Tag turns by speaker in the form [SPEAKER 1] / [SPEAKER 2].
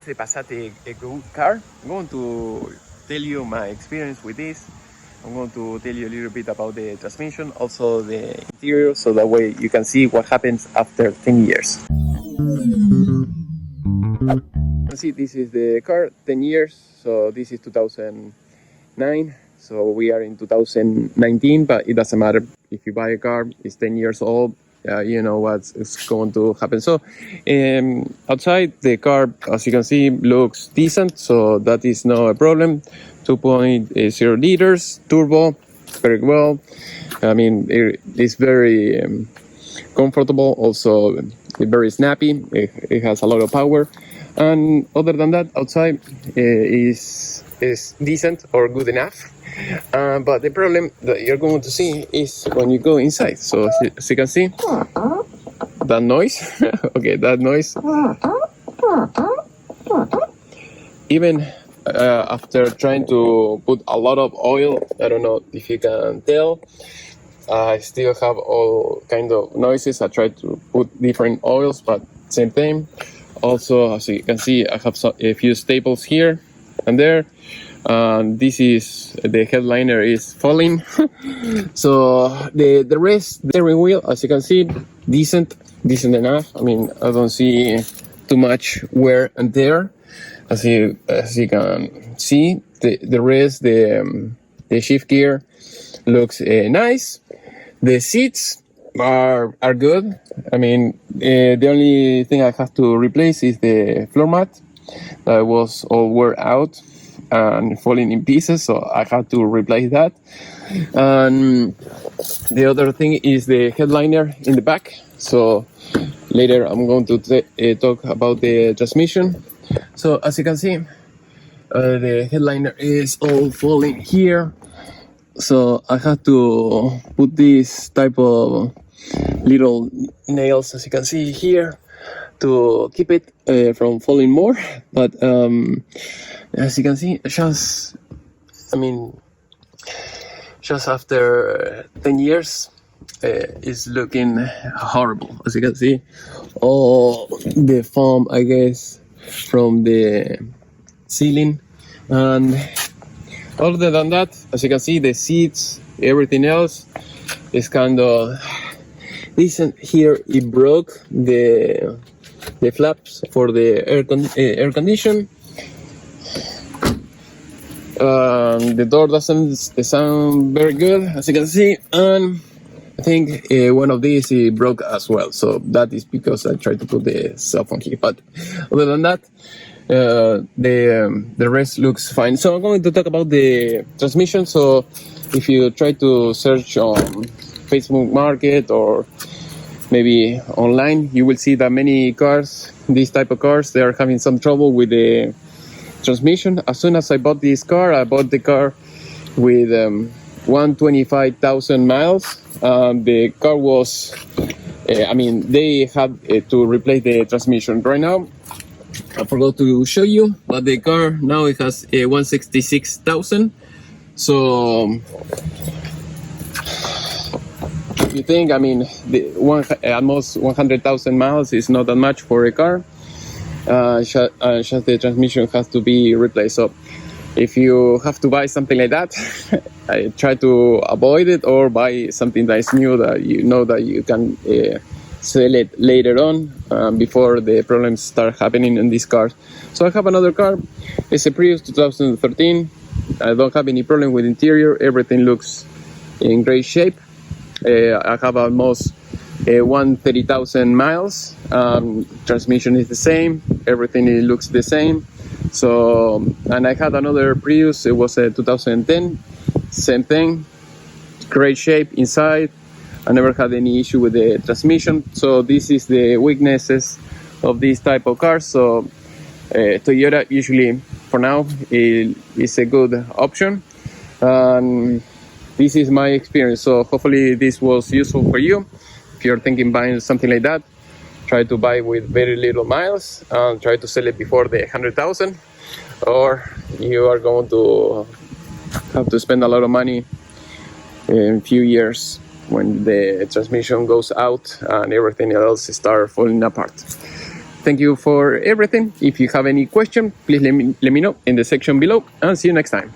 [SPEAKER 1] The Passat a good car. I'm going to tell you my experience with this. I'm going to tell you a little bit about the transmission, also the interior, so that way you can see what happens after 10 years. You can see this is the car, 10 years, so this is 2009, so we are in 2019, but it doesn't matter. If you buy a car, it's 10 years old, you know what's going to happen. So outside, the car, as you can see, looks decent, so that is no problem. 2.0 liters, turbo, very well. I mean, it's very comfortable, also very snappy. It has a lot of power. And other than that, outside is decent or good enough. But the problem that you're going to see is when you go inside. So as you can see, that noise, okay, that noise, even after trying to put a lot of oil, I don't know if you can tell, I still have all kind of noises. I try to put different oils, but same thing. Also, as you can see, I have a few staples here and there. This is the headliner is falling. So the rest, the steering wheel, as you can see, decent enough. I mean, I don't see too much wear and tear. As you can see, the rest, the shift gear looks nice. The seats are good. I mean, the only thing I have to replace is the floor mat that was all wore out and falling in pieces, so I had to replace that. And the other thing is the headliner in the back. So later I'm going to talk about the transmission. So as you can see, the headliner is all falling here. So I had to put this type of little nails, as you can see here, to keep it from falling more. But as you can see, just after 10 years, it's looking horrible. As you can see, all the foam, I guess, from the ceiling. And other than that, as you can see, the seats, everything else is kind of decent. Here it broke the flaps for the air condition. The door doesn't sound very good, as you can see, and I think one of these broke as well. So that is because I tried to put the cell phone here. But other than that, the rest looks fine. So I'm going to talk about the transmission. So if you try to search on Facebook Market or maybe online, you will see that many cars, these type of cars, they are having some trouble with the transmission. As soon as I bought this car, I bought the car with 125,000 miles. The car was, they had to replace the transmission. Right now, I forgot to show you, but the car now it has 166,000. So you think, almost 100,000 miles is not that much for a car. Just the transmission has to be replaced. So if you have to buy something like that, I try to avoid it or buy something that is new, that you know that you can sell it later on before the problems start happening in these cars. So I have another car. It's a Prius 2013. I don't have any problem with interior. Everything looks in great shape. I have almost 130,000 miles. Transmission is the same. Everything looks the same. So, and I had another Prius. It was a 2010. Same thing. Great shape inside. I never had any issue with the transmission. So this is the weaknesses of this type of cars. So Toyota usually, for now, is a good option. This is my experience. So hopefully this was useful for you. If you're thinking buying something like that, try to buy with very little miles and try to sell it before the 100,000, or you are going to have to spend a lot of money in a few years when the transmission goes out and everything else starts falling apart. thank you for everything. If you have any question, please let me know in the section below, and see you next time.